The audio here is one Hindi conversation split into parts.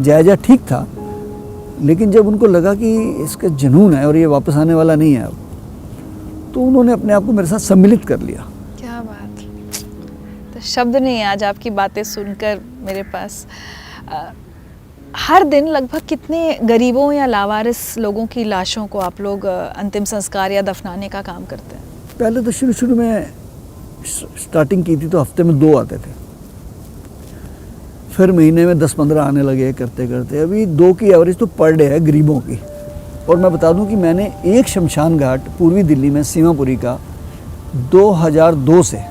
जायजा ठीक था, लेकिन जब उनको लगा कि इसका जुनून है और ये वापस आने वाला नहीं है अब, तो उन्होंने अपने आप को मेरे साथ सम्मिलित कर लिया। क्या बात, तो शब्द नहीं है आज आपकी बातें सुनकर मेरे पास। हर दिन लगभग कितने गरीबों या लावारिस लोगों की लाशों को आप लोग अंतिम संस्कार या दफनाने का काम करते हैं? पहले तो शुरू में स्टार्टिंग की थी तो हफ्ते में 2 आते थे, फिर महीने में 10-15 आने लगे करते करते। अभी 2 की एवरेज तो पर डे है गरीबों की। और मैं बता दूं कि मैंने एक शमशान घाट पूर्वी दिल्ली में सीमापुरी का 2002 से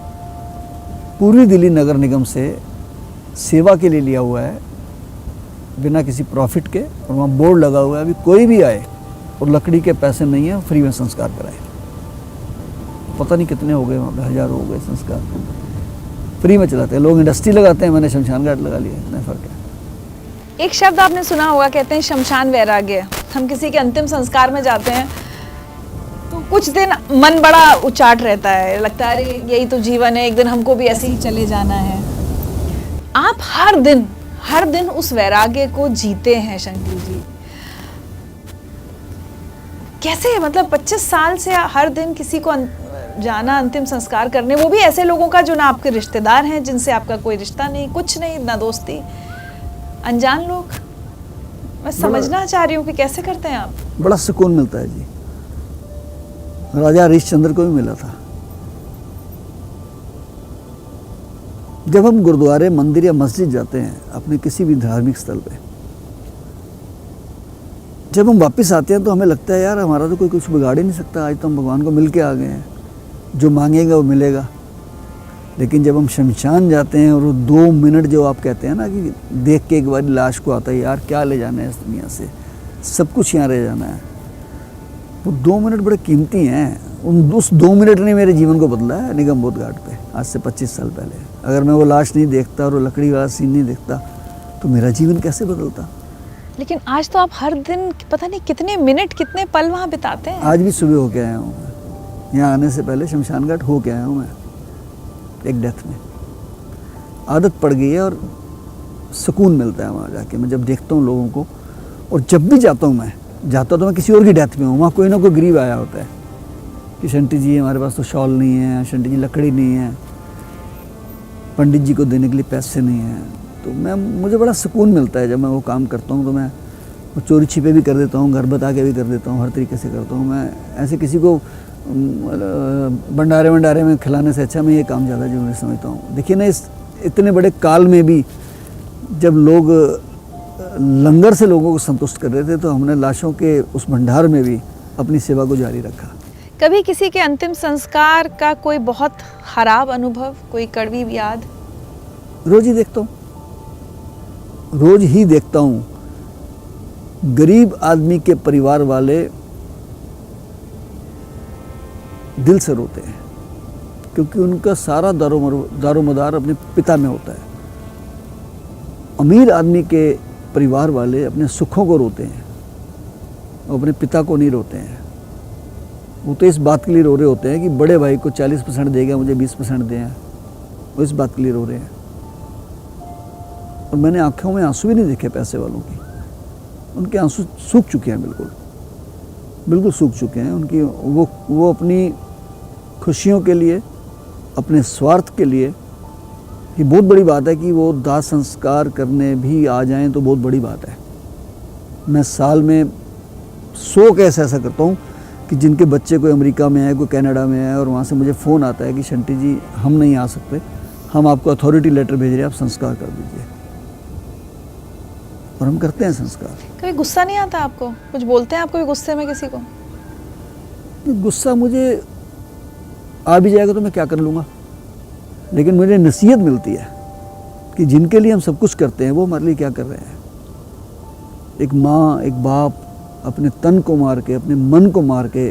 पूर्वी दिल्ली नगर निगम से सेवा के लिए लिया हुआ है, बिना किसी प्रॉफिट के। और वहाँ बोर्ड लगा हुआ है, अभी कोई भी आए और लकड़ी के पैसे नहीं है, फ्री में संस्कार कराए। पता नहीं कितने हो गए वहाँ पे, 1000 हो गए संस्कार फ्री में चलाते हैं। लोग इंडस्ट्री लगाते हैं, मैंने शमशान घाट लगा लिया, इतना फ़र्क है। एक शब्द आपने सुना होगा, कहते हैं शमशान वैराग्य। हम किसी के अंतिम संस्कार में जाते हैं तो कुछ दिन मन बड़ा उचाट रहता है, लगता है अरे यही तो जीवन है, एक दिन हमको भी ऐसे ही चले जाना है। आप हर दिन उस वैराग्य को जीते हैं शंकर जी, कैसे? मतलब 25 साल से हर दिन किसी को जाना, अंतिम संस्कार करने, वो भी ऐसे लोगों का जो ना आपके रिश्तेदार हैं, जिनसे आपका कोई रिश्ता नहीं, कुछ नहीं, ना दोस्ती, अनजान लोग। मैं समझना चाह रही हूँ कि कैसे करते हैं आप। बड़ा सुकून मिलता है जी। राजा हरिश्चंद्र को भी मिला था। जब हम गुरुद्वारे, मंदिर या मस्जिद जाते हैं, अपने किसी भी धार्मिक स्थल पे, जब हम वापस आते हैं तो हमें लगता है यार हमारा तो कोई कुछ बिगाड़ ही नहीं सकता, आज तो हम भगवान को मिल के आ गए हैं, जो मांगेगा वो मिलेगा। लेकिन जब हम शमशान जाते हैं और वो 2 मिनट जो आप कहते हैं ना कि देख के एक बार लाश को आता है, यार क्या ले जाना है इस दुनिया से, सब कुछ यहाँ रह जाना है, वो 2 मिनट बड़े कीमती हैं। उस 2 मिनट ने मेरे जीवन को बदला है निगम बोध घाट पे, आज से 25 साल पहले। अगर मैं वो लाश नहीं देखता और वो लकड़ी वाला सीन नहीं देखता तो मेरा जीवन कैसे बदलता। लेकिन आज तो आप हर दिन पता नहीं कितने मिनट, कितने पल वहाँ बिताते हैं। आज भी सुबह होके आया हूँ, यहाँ आने से पहले शमशान घाट होके आया हूँ मैं, एक डेथ में। आदत पड़ गई है और सुकून मिलता है वहाँ जाके। मैं जब देखता हूँ लोगों को, और जब भी जाता हूँ मैं किसी और की डेथ में हूँ, वहाँ कोई ना कोई गरीब आया होता है कि शंटी जी हमारे पास तो शॉल नहीं है, शंटी जी लकड़ी नहीं है, पंडित जी को देने के लिए पैसे नहीं हैं। तो मुझे बड़ा सुकून मिलता है जब मैं वो काम करता हूँ। तो मैं वो चोरी छिपे भी कर देता हूँ, घर बता के भी कर देता हूँ, हर तरीके से करता हूँ। मैं ऐसे किसी को भंडारे में खिलाने से अच्छा मैं ये काम ज़्यादा जरूरी समझता हूँ। देखिए ना, इस इतने बड़े काल में भी जब लोग लंगर से लोगों को संतुष्ट कर रहे थे, तो हमने लाशों के उस भंडार में भी अपनी सेवा को जारी रखा। कभी किसी के अंतिम संस्कार का कोई बहुत खराब अनुभव, कोई कड़वी याद? रोज ही देखता हूँ गरीब आदमी के परिवार वाले दिल से रोते हैं, क्योंकि उनका सारा दारोमदार अपने पिता में होता है। अमीर आदमी के परिवार वाले अपने सुखों को रोते हैं, वो अपने पिता को नहीं रोते हैं। वो तो इस बात के लिए रो रहे होते हैं कि बड़े भाई को 40% देगा, मुझे 20% दें, वो इस बात के लिए रो रहे हैं। और मैंने आंखों में आंसू भी नहीं देखे पैसे वालों की, उनके आंसू सूख चुके हैं, बिल्कुल सूख चुके हैं। उनकी वो अपनी खुशियों के लिए, अपने स्वार्थ के लिए, ये बहुत बड़ी बात है कि वो दाह संस्कार करने भी आ जाएं तो बहुत बड़ी बात है। मैं साल में 100 केस ऐसा करता हूँ कि जिनके बच्चे कोई अमेरिका में है, कोई कनाडा में है, और वहाँ से मुझे फ़ोन आता है कि शंटी जी हम नहीं आ सकते, हम आपको अथॉरिटी लेटर भेज रहे हैं, आप संस्कार कर दीजिए। और हम करते हैं संस्कार। कभी गुस्सा नहीं आता आपको? कुछ बोलते हैं आप कभी गुस्से में किसी को? गुस्सा मुझे आ भी जाएगा तो मैं क्या कर लूँगा, लेकिन मुझे नसीहत मिलती है कि जिनके लिए हम सब कुछ करते हैं वो हमारे लिए क्या कर रहे हैं। एक माँ, एक बाप अपने तन को मार के, अपने मन को मार के,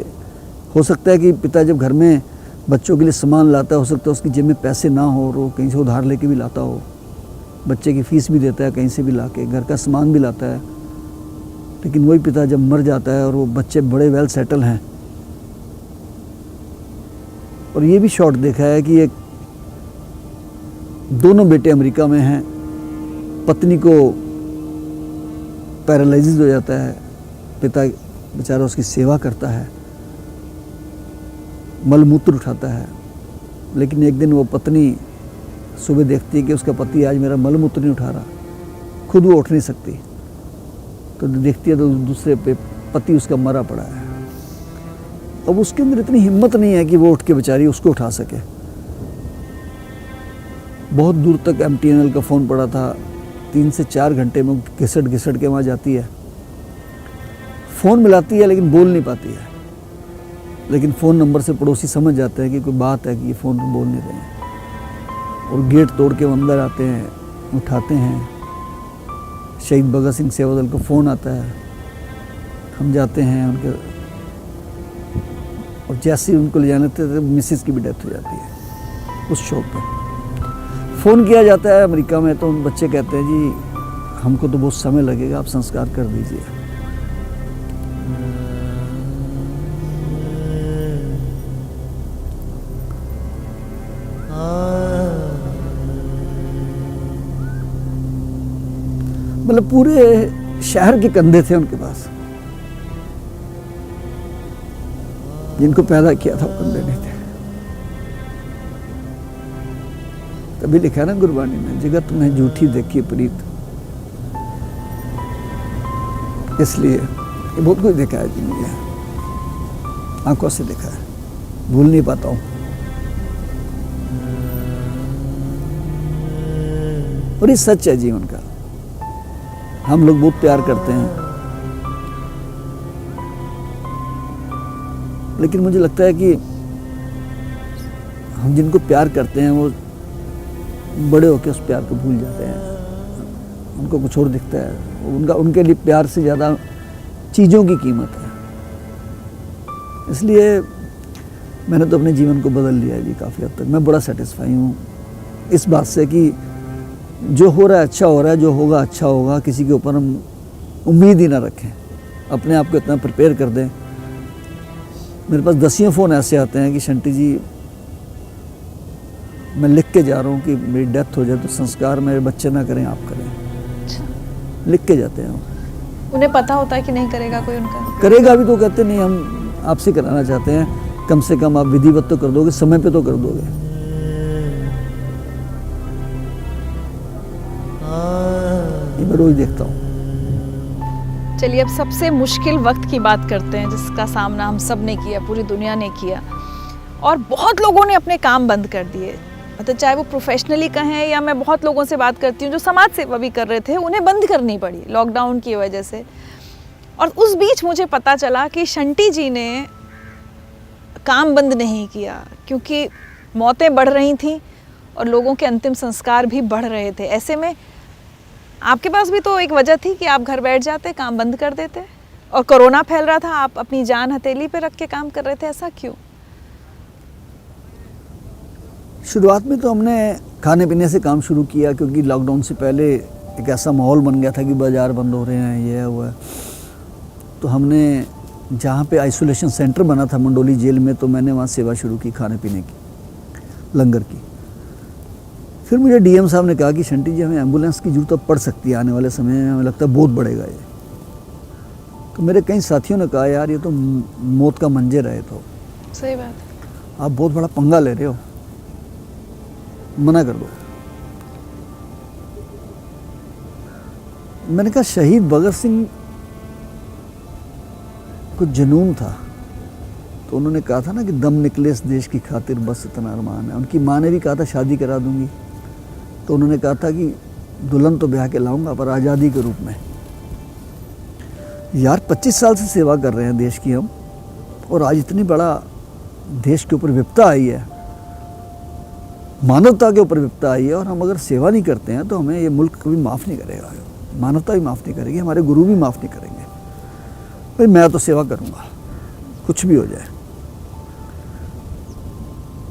हो सकता है कि पिता जब घर में बच्चों के लिए सामान लाता है, हो सकता है उसकी जेब में पैसे ना हो और वो कहीं से उधार लेके भी लाता हो, बच्चे की फीस भी देता है कहीं से भी लाके, घर का सामान भी लाता है। लेकिन वही पिता जब मर जाता है और वो बच्चे बड़े वेल सेटल हैं, और ये भी शॉट देखा है कि एक दोनों बेटे अमेरिका में हैं, पत्नी को पैरालिसिस हो जाता है, पिता बेचारा उसकी सेवा करता है, मलमूत्र उठाता है, लेकिन एक दिन वो पत्नी सुबह देखती है कि उसका पति आज मेरा मलमूत्र नहीं उठा रहा, खुद वो उठ नहीं सकती, तो देखती है तो दूसरे पे पति उसका मरा पड़ा है। अब उसके अंदर इतनी हिम्मत नहीं है कि वो उठ के बेचारी उसको उठा सके। बहुत दूर तक MTNL का फ़ोन पड़ा था, 3 से 4 घंटे में घिसट घिसट के वहाँ जाती है, फ़ोन मिलाती है लेकिन बोल नहीं पाती है, लेकिन फ़ोन नंबर से पड़ोसी समझ जाते हैं कि कोई बात है कि ये फ़ोन बोल नहीं रहे हैं, और गेट तोड़ के वो अंदर आते हैं, उठाते हैं। शहीद भगत सिंह सेवा दल का फ़ोन आता है, हम जाते हैं उनके, और जैसे ही उनको ले जाने थे मिसिस की भी डेथ हो जाती है उस शौक पे। फ़ोन किया जाता है अमेरिका में, तो उन बच्चे कहते हैं जी हमको तो बहुत समय लगेगा, आप संस्कार कर दीजिए। मतलब पूरे शहर के कंधे थे उनके पास, जिनको पैदा किया था वो कंधे नहीं थे। तभी लिखा ना गुरबानी में, जगत में झूठी देखी प्रीत, इसलिए ये बहुत कुछ देखा है जी मुझे, आंखों से देखा है, भूल नहीं पाता हूँ। और ये सच है जीवन का, हम लोग बहुत प्यार करते हैं, लेकिन मुझे लगता है कि हम जिनको प्यार करते हैं वो बड़े होकर उस प्यार को भूल जाते हैं, उनको कुछ और दिखता है, उनके लिए प्यार से ज़्यादा चीज़ों की कीमत है। इसलिए मैंने तो अपने जीवन को बदल लिया है जी काफ़ी हद तक। मैं बड़ा सेटिस्फाई हूँ इस बात से कि जो हो रहा है अच्छा हो रहा है, जो होगा अच्छा होगा, किसी के ऊपर हम उम्मीद ही ना रखें, अपने आप को इतना प्रिपेयर कर दें। मेरे पास 10 फ़ोन ऐसे आते हैं कि शंटी जी मैं लिख के जा रहा हूँ कि मेरी डेथ हो जाए तो संस्कार मेरे बच्चे ना करें, आप करें। अच्छा। लिख के जाते हैं। उन्हें पता होता है कि नहीं करेगा कोई उनका? करेगा भी तो कहते नहीं, हम आपसे कराना चाहते हैं, कम से कम आप विधिवत तो कर दोगे, समय पे तो कर दोगे। ये मैं रोज देखता हूँ। चलिए अब सबसे मुश्किल वक्त की बात करते हैं, जिसका सामना हम सब ने किया, पूरी दुनिया ने किया, और बहुत लोगों ने अपने काम बंद कर दिए। मतलब चाहे वो प्रोफेशनली कहें या मैं बहुत लोगों से बात करती हूँ जो समाज सेवा भी कर रहे थे, उन्हें बंद करनी पड़ी लॉकडाउन की वजह से। और उस बीच मुझे पता चला कि शंटी जी ने काम बंद नहीं किया, क्योंकि मौतें बढ़ रही थीं और लोगों के अंतिम संस्कार भी बढ़ रहे थे। ऐसे में आपके पास भी तो एक वजह थी कि आप घर बैठ जाते, काम बंद कर देते, और कोरोना फैल रहा था, आप अपनी जान हथेली पे रख के काम कर रहे थे, ऐसा क्यों? शुरुआत में तो हमने खाने पीने से काम शुरू किया, क्योंकि लॉकडाउन से पहले एक ऐसा माहौल बन गया था कि बाज़ार बंद हो रहे हैं, ये हुआ है। तो हमने जहाँ पे आइसोलेशन सेंटर बना था मंडोली जेल में, तो मैंने वहाँ सेवा शुरू की खाने पीने की, लंगर की। फिर मुझे डीएम साहब ने कहा कि शंटी जी हमें एम्बुलेंस की जरूरत पड़ सकती है आने वाले समय में, हमें लगता है बहुत बढ़ेगा ये। तो मेरे कई साथियों ने कहा यार ये तो मौत का मंजर है, तो सही बात है, आप बहुत बड़ा पंगा ले रहे हो, मना कर दो। मैंने कहा शहीद भगत सिंह को जुनून था, तो उन्होंने कहा था ना कि दम निकले इस देश की खातिर बस इतना अरमान है। उनकी माँ ने भी कहा था शादी करा दूंगी, तो उन्होंने कहा था कि दुल्हन तो ब्याह के लाऊंगा पर आज़ादी के रूप में। यार 25 साल से सेवा कर रहे हैं देश की हम, और आज इतनी बड़ा देश के ऊपर विपदा आई है, मानवता के ऊपर विपदा आई है, और हम अगर सेवा नहीं करते हैं तो हमें ये मुल्क कभी माफ़ नहीं करेगा, मानवता भी माफ़ नहीं करेगी, हमारे गुरु भी माफ़ नहीं करेंगे। भाई मैं तो सेवा करूँगा कुछ भी हो जाए।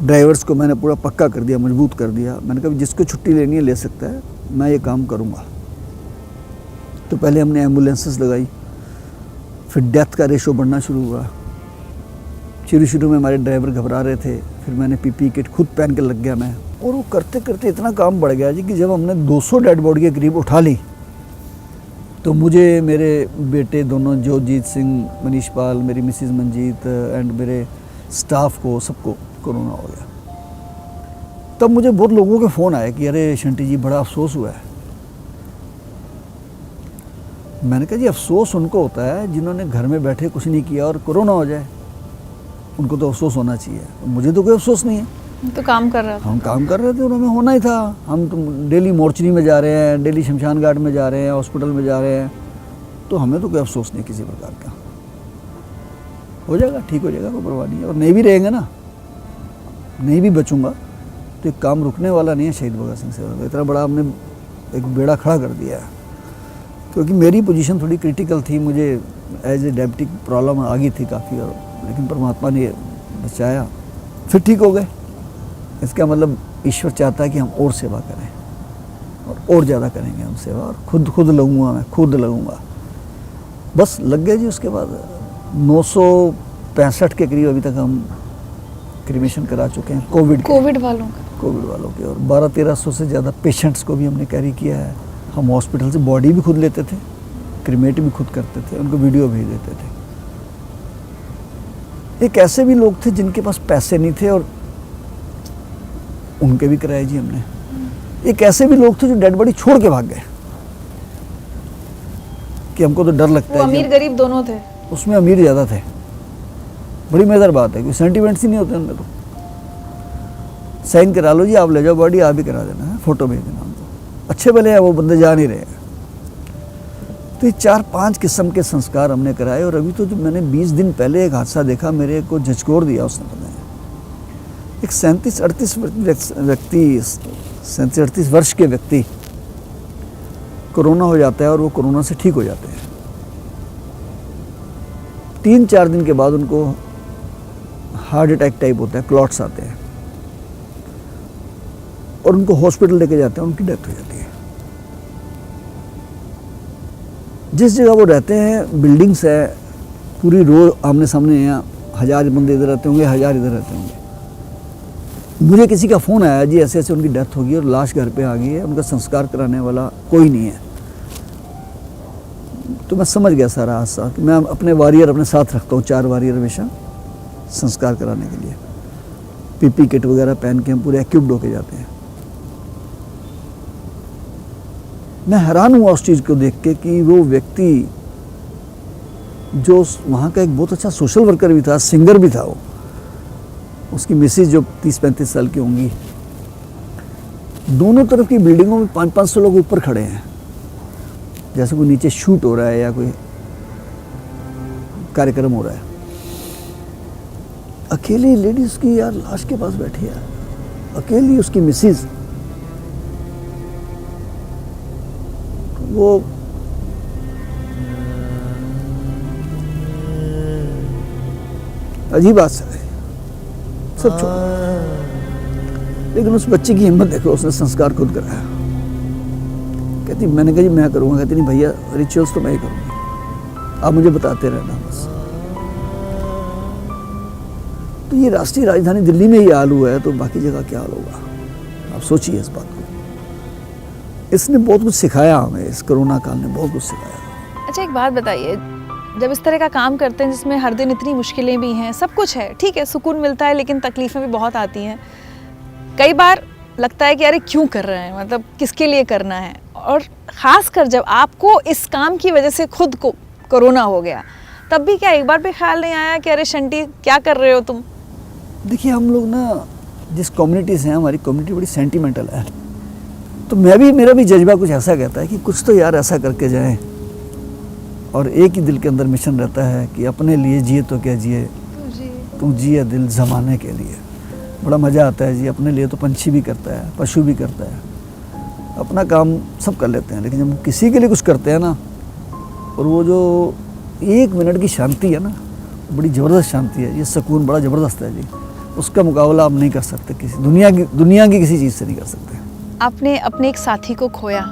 ड्राइवर्स को मैंने पूरा पक्का कर दिया, मजबूत कर दिया। मैंने कहा जिसको छुट्टी लेनी है ले सकता है, मैं ये काम करूँगा। तो पहले हमने एम्बुलेंसेस लगाई, फिर डेथ का रेशो बढ़ना शुरू हुआ। शुरू में हमारे ड्राइवर घबरा रहे थे, फिर मैंने पीपी किट खुद पहन के लग गया मैं, और वो करते करते इतना काम बढ़ गया जी कि जब हमने 200 डेड बॉडी के करीब उठा ली, तो तो मुझे मेरे बेटे दोनों जोजीत सिंह, मनीष पाल, मेरी मिसिज़ मंजीत एंड मेरे स्टाफ को सबको कोरोना हो गया। तब मुझे बहुत लोगों के फ़ोन आए कि अरे शंटी जी बड़ा अफसोस हुआ है। मैंने कहा जी अफसोस उनको होता है जिन्होंने घर में बैठे कुछ नहीं किया और कोरोना हो जाए, उनको तो अफसोस होना चाहिए। मुझे तो कोई अफसोस नहीं है, तो काम कर रहा था। हम काम कर रहे थे और हमें होना ही था। हम तो डेली मोर्चरी में जा रहे हैं, डेली शमशान घाट में जा रहे हैं, हॉस्पिटल में जा रहे हैं, तो हमें तो कोई अफसोस नहीं किसी प्रकार का। हो जाएगा, ठीक हो जाएगा, कोई परवाह नहीं है। और नहीं भी रहेंगे ना, नहीं भी बचूंगा तो एक काम रुकने वाला नहीं है शहीद भगत सिंह से। इतना बड़ा हमने एक बेड़ा खड़ा कर दिया है, क्योंकि मेरी पोजीशन थोड़ी क्रिटिकल थी, मुझे एज ए डायबिटिक प्रॉब्लम आ गई थी काफ़ी, और लेकिन परमात्मा ने बचाया, फिर ठीक हो गए। इसका मतलब ईश्वर चाहता है कि हम और सेवा करें और ज़्यादा करेंगे हम सेवा, और खुद लगूंगा, मैं खुद लगूंगा। बस लग गए जी। उसके बाद 965 के करीब अभी तक हम क्रीमेशन करा चुके हैं कोविड वालों के, और 1200-1300 से ज़्यादा पेशेंट्स को भी हमने कैरी किया है। हम हॉस्पिटल से बॉडी भी खुद लेते थे, क्रीमेट भी खुद करते थे, उनको वीडियो भेज देते थे। एक ऐसे भी लोग थे जिनके पास पैसे नहीं थे और उनके भी कराए जी हमने। एक ऐसे भी लोग थे जो डेड बॉडी छोड़ के भाग गए कि हमको तो डर लगता वो है। अमीर गरीब दोनों थे, उसमें अमीर ज़्यादा थे। बड़ी मज़ेदार बात है, कोई सेंटिमेंट्स ही नहीं होते उनमें। तो साइन करा लो जी, आप ले जाओ बॉडी, आप ही करा देना है, फ़ोटो भेज देना हमको। अच्छे भले हैं वो बंदे, जा नहीं रहे हैं। तो ये 4-5 किस्म के संस्कार हमने कराए। और अभी तो जो मैंने 20 दिन पहले एक हादसा देखा, मेरे को झचकोर दिया उसने। पता है, एक 37-38 वर्ष के व्यक्ति कोरोना हो जाता है और वो कोरोना से ठीक हो जाते हैं। 3-4 दिन के बाद उनको हार्ट अटैक टाइप होता है, क्लॉट्स आते हैं, और उनको हॉस्पिटल लेके जाते हैं, उनकी डेथ हो जाती है। जिस जगह वो रहते हैं बिल्डिंग्स है, पूरी रो आमने सामने हैं, 1000 बंदे इधर रहते होंगे, 1000 इधर रहते होंगे। मुझे किसी का फ़ोन आया जी ऐसे ऐसे उनकी डेथ होगी और लाश घर पे आ गई है, उनका संस्कार कराने वाला कोई नहीं है। तो मैं समझ गया सारा हादसा कि मैं अपने वॉरियर अपने साथ रखता हूँ, 4 वॉरियर हमेशा संस्कार कराने के लिए। पीपी किट वगैरह पहन के हम पूरे एक्यूप्ड होके जाते हैं। मैं हैरान हुआ उस चीज़ को देख के कि वो व्यक्ति जो वहाँ का एक बहुत अच्छा सोशल वर्कर भी था, सिंगर भी था, वो उसकी मिसेज जो 30-35 साल की होंगी, दोनों तरफ की बिल्डिंगों में 500-500 लोग ऊपर खड़े हैं, जैसे कोई नीचे शूट हो रहा है या कोई कार्यक्रम हो रहा है। अकेली लेडी उसकी यार लाश के पास बैठी है, अकेली उसकी मिसेज। वो अजीब बात है, सब छोड़। लेकिन उस बच्ची की हिम्मत देखो, उसने संस्कार खुद कराया। कहती मैंने कहा जी मैं करूँगा। कहती नहीं भैया, रिचुअल्स तो मैं ही करूँगी, आप मुझे बताते रहना बस। तो ये राष्ट्रीय राजधानी दिल्ली में ही हाल हुआ है, तो बाकी जगह क्या हाल होगा, आप सोचिए इस बात को। इसने बहुत कुछ सिखाया हमें, इस कोरोना काल ने बहुत कुछ सिखाया। अच्छा एक बात बताइए, जब इस तरह का काम करते हैं जिसमें हर दिन इतनी मुश्किलें भी हैं, सब कुछ है, ठीक है, सुकून मिलता है, लेकिन तकलीफ़ें भी बहुत आती हैं। कई बार लगता है कि अरे क्यों कर रहे हैं, मतलब किसके लिए करना है। और ख़ासकर जब आपको इस काम की वजह से खुद को कोरोना हो गया, तब भी क्या एक बार भी ख्याल नहीं आया कि अरे शंटी क्या कर रहे हो तुम? देखिए हम लोग ना जिस कम्युनिटी से हैं, हमारी कम्युनिटी बड़ी सेंटिमेंटल है, तो मेरा भी जज्बा कुछ ऐसा कहता है कि कुछ तो यार ऐसा करके जाएं। और एक ही दिल के अंदर मिशन रहता है कि अपने लिए जिए तो क्या जिए, तू जिए दिल ज़माने के लिए। बड़ा मज़ा आता है जी, अपने लिए तो पंछी भी करता है, पशु भी करता है, अपना काम सब कर लेते हैं, लेकिन जब किसी के लिए कुछ करते हैं ना, और वो जो 1 मिनट की शांति है ना, बड़ी ज़बरदस्त शांति है, ये सुकून बड़ा ज़बरदस्त है जी। उसका मुकाबला आप नहीं कर सकते, किसी दुनिया की किसी चीज़ से नहीं कर सकते। आपने अपने एक साथी को खोया,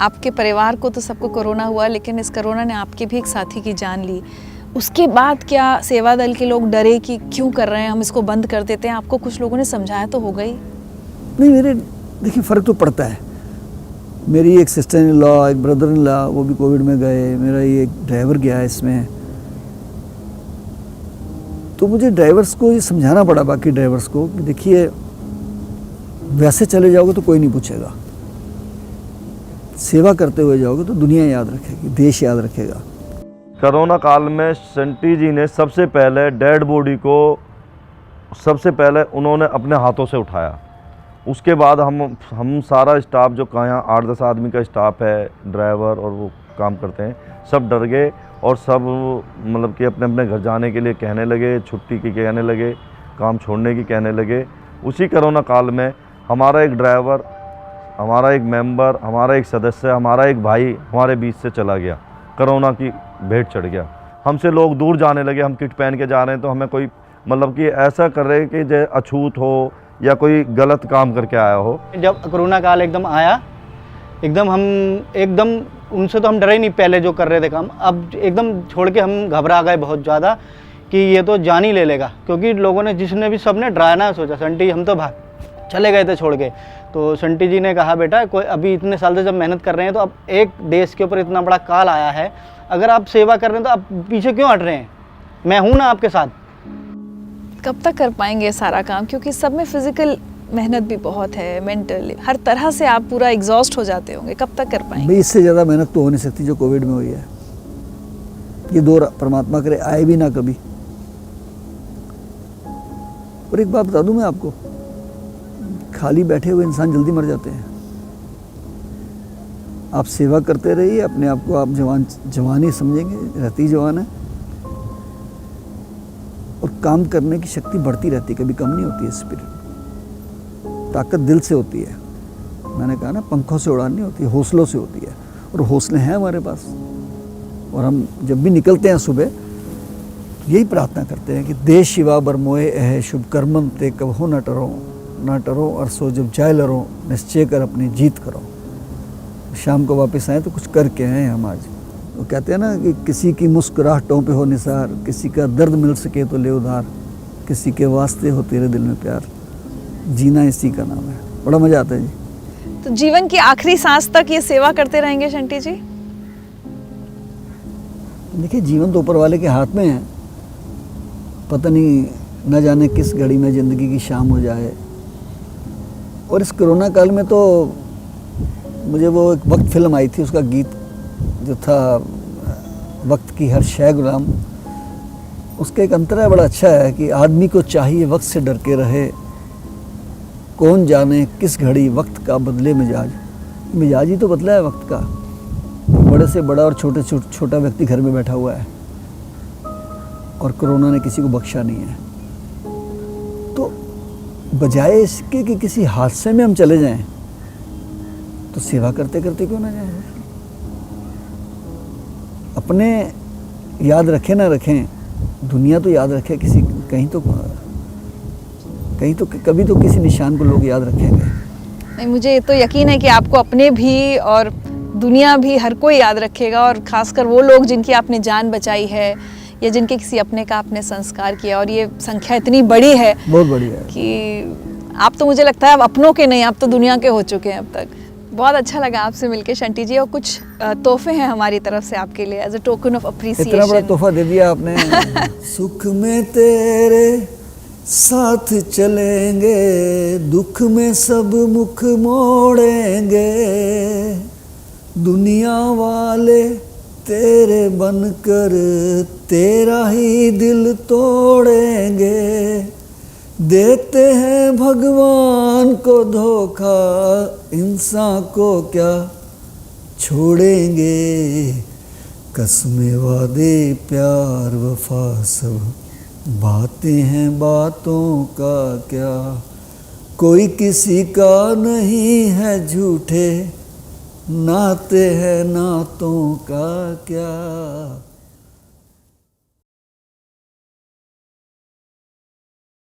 आपके परिवार को तो सबको कोरोना हुआ, लेकिन इस कोरोना ने आपके भी एक साथी की जान ली। उसके बाद क्या सेवा दल के लोग डरे कि क्यों कर रहे हैं, हम इसको बंद कर देते हैं? आपको कुछ लोगों ने समझाया तो होगा ही? नहीं, मेरे देखिए फ़र्क तो पड़ता है। मेरी एक सिस्टर इन लॉ, एक ब्रदर इन लॉ, वो भी कोविड में गए, मेरा ये एक ड्राइवर गया है इसमें। तो मुझे ड्राइवर्स को ये समझाना पड़ा, बाकी ड्राइवर्स को, कि देखिए वैसे चले जाओगे तो कोई नहीं पूछेगा, सेवा करते हुए जाओगे तो दुनिया याद रखेगी, देश याद रखेगा। कोरोना काल में शंटी जी ने सबसे पहले डेड बॉडी को सबसे पहले उन्होंने अपने हाथों से उठाया। उसके बाद हम सारा स्टाफ जो यहाँ 8-10 आदमी का स्टाफ है, ड्राइवर और वो काम करते हैं, सब डर गए और सब मतलब कि अपने अपने घर जाने के लिए कहने लगे, छुट्टी की कहने लगे, काम छोड़ने की कहने लगे। उसी कोरोना काल में हमारा एक ड्राइवर, हमारा एक मेंबर, हमारा एक सदस्य, हमारा एक भाई हमारे बीच से चला गया, कोरोना की भेंट चढ़ गया। हमसे लोग दूर जाने लगे, हम किट पहन के जा रहे हैं तो हमें कोई मतलब कि ऐसा कर रहे कि जो अछूत हो या कोई गलत काम करके आया हो। जब कोरोना काल एकदम आया, एकदम हम उनसे तो हम डरे ही नहीं पहले जो कर रहे थे काम, अब एकदम छोड़ के हम घबरा गए बहुत ज़्यादा कि ये तो जान ही ले लेगा, क्योंकि लोगों ने जिसने भी सबने डराना सोचा। संटी हम तो भाग चले गए थे छोड़ के, तो संटी जी ने कहा बेटा कोई अभी इतने साल से जब मेहनत कर रहे हैं तो अब एक देश के ऊपर इतना बड़ा काल आया है, अगर आप सेवा कर रहे हैं तो आप पीछे क्यों हट रहे हैं, मैं हूँ ना आपके साथ। कब तक कर पाएंगे सारा काम, क्योंकि सब में फिजिकल मेहनत भी बहुत है, मेंटल, हर तरह से आप पूरा एग्जॉस्ट हो जाते होंगे, कब तक कर पाएंगे? भाई इससे ज़्यादा मेहनत तो हो नहीं सकती जो कोविड में हुई है। ये दौर परमात्मा करे आए भी ना कभी। और एक बात बता दूं मैं आपको, खाली बैठे हुए इंसान जल्दी मर जाते हैं। आप सेवा करते रहिए, अपने आप को आप जवान ही समझेंगे, रहती जवान है, और काम करने की शक्ति बढ़ती रहती है, कभी कम नहीं होती है। स्पिरिट, ताकत दिल से होती है। मैंने कहा ना, पंखों से उड़ान नहीं होती, हौसलों से होती है, और हौसले हैं हमारे पास। और हम जब भी निकलते हैं सुबह यही प्रार्थना करते हैं कि देश शिवा बरमोए है शुभ कर्मन ते कबहो न टरो और सो जब जाए लरो, निश्चय कर अपनी जीत करो। शाम को वापस आए तो कुछ करके आए हम आज। वो कहते हैं ना कि किसी की मुस्कुराहटों पे हो निसार, किसी का दर्द मिल सके तो ले उधार, किसी के वास्ते हो तेरे दिल में प्यार, जीना इसी का नाम है। बड़ा मजा आता है जी। तो जीवन की आखिरी सांस तक ये सेवा करते रहेंगे शंटी जी? देखिए, जीवन तो ऊपर वाले के हाथ में है, पता नहीं न जाने किस घड़ी में ज़िंदगी की शाम हो जाए। और इस कोरोना काल में तो मुझे वो एक वक्त फिल्म आई थी, उसका गीत जो था, वक्त की हर शय गुलाम, उसका एक अंतरा बड़ा अच्छा है कि आदमी को चाहिए वक्त से डर के रहे, कौन जाने किस घड़ी वक्त का बदले मिजाज। मिजाज ही तो बदला है वक्त का। बड़े से बड़ा और छोटे से छोटा व्यक्ति घर में बैठा हुआ है, और कोरोना ने किसी को बख्शा नहीं है। तो बजाय इसके कि किसी हादसे में हम चले जाएं, तो सेवा करते करते क्यों ना जाएं। अपने याद रखें ना रखें, दुनिया तो याद रखे, किसी कहीं तो कभी तो किसी निशान को लोग याद रखेंगे। नहीं, मुझे ये तो यकीन है कि आपको अपने भी और दुनिया भी हर कोई याद रखेगा, और खासकर वो लोग जिनकी आपने जान बचाई है या जिनके किसी अपने का आपने संस्कार किया। और ये संख्या इतनी बड़ी है, बहुत बड़ी है, कि आप तो मुझे लगता है अब अपनों के नहीं, आप तो दुनिया के हो चुके हैं अब तक। बहुत अच्छा लगा आपसे मिलके शंटी जी, और कुछ तोहफे हैं हमारी तरफ से आपके लिए as a token of appreciation. इतना बड़ा तोहफा दे दिया आपने। सुख में तेरे साथ चलेंगे, दुख में सब मुख मोड़ेंगे, दुनिया वाले तेरे बनकर तेरा ही दिल तोड़ेंगे, देते हैं भगवान को धोखा, इंसान को क्या छोड़ेंगे, कसमें वादे प्यार वफा सब बातें हैं बातों का क्या, कोई किसी का नहीं है झूठे, नाते हैं नातों का क्या।